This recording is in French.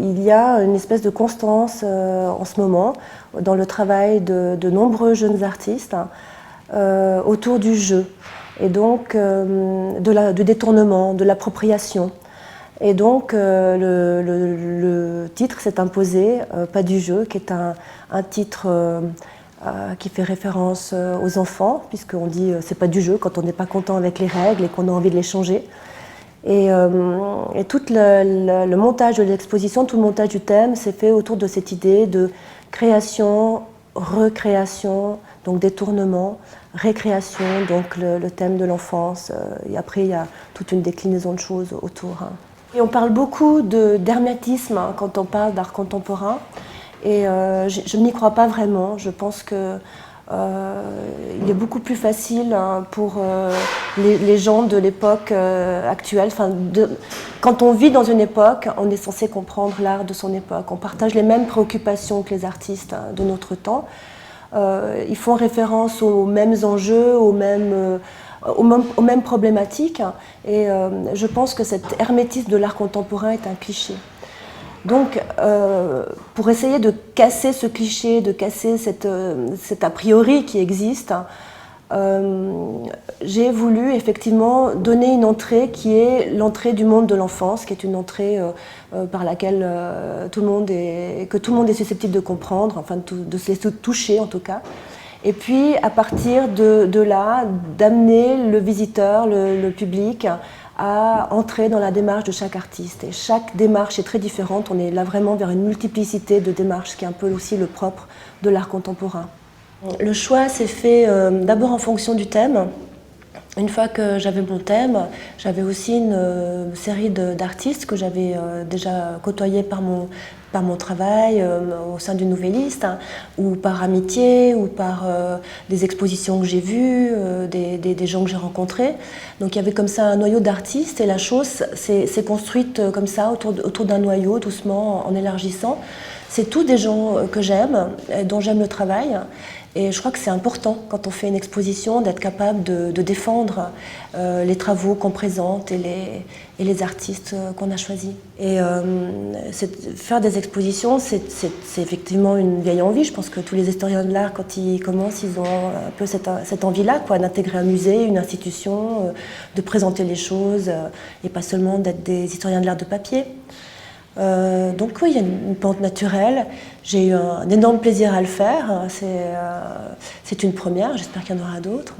Il y a une espèce de constance en ce moment dans le travail de nombreux jeunes artistes autour du jeu et donc du détournement, de l'appropriation. Et donc le titre s'est imposé, Pas du jeu, qui est un titre qui fait référence aux enfants, puisqu'on dit c'est pas du jeu quand on n'est pas content avec les règles et qu'on a envie de les changer. Et tout le montage de l'exposition, tout le montage du thème s'est fait autour de cette idée de création, recréation, donc détournement, récréation, donc le thème de l'enfance. Et après, il y a toute une déclinaison de choses autour. Et on parle beaucoup d'hermétisme quand on parle d'art contemporain. Et je n'y crois pas vraiment. Je pense que il est beaucoup plus facile pour les gens de l'époque actuelle. Quand on vit dans une époque, on est censé comprendre l'art de son époque. On partage les mêmes préoccupations que les artistes de notre temps. Ils font référence aux mêmes enjeux, aux mêmes problématiques. Et je pense que cet hermétisme de l'art contemporain est un cliché. Donc, pour essayer de casser ce cliché, de casser cet a priori qui existe, j'ai voulu effectivement donner une entrée qui est l'entrée du monde de l'enfance, qui est une entrée par laquelle tout le monde est susceptible de comprendre, enfin de se laisser toucher en tout cas. Et puis, à partir de là, d'amener le visiteur, le public, à entrer dans la démarche de chaque artiste. Et chaque démarche est très différente. On est là vraiment vers une multiplicité de démarches, qui est un peu aussi le propre de l'art contemporain. Le choix s'est fait d'abord en fonction du thème. Une fois que j'avais mon thème, j'avais aussi une série d'artistes que j'avais déjà côtoyés par mon travail au sein du Nouvelliste, ou par amitié, ou par des expositions que j'ai vues, des gens que j'ai rencontrés. Donc il y avait comme ça un noyau d'artistes et la chose s'est construite comme ça autour d'un noyau, doucement, en élargissant. C'est tous des gens que j'aime, dont j'aime le travail. Et je crois que c'est important, quand on fait une exposition, d'être capable de défendre les travaux qu'on présente et les artistes qu'on a choisis. Et faire des expositions, c'est effectivement une vieille envie. Je pense que tous les historiens de l'art, quand ils commencent, ils ont un peu cette envie-là, d'intégrer un musée, une institution, de présenter les choses, et pas seulement d'être des historiens de l'art de papier. Donc oui, il y a une pente naturelle. J'ai eu un énorme plaisir à le faire. C'est une première, j'espère qu'il y en aura d'autres.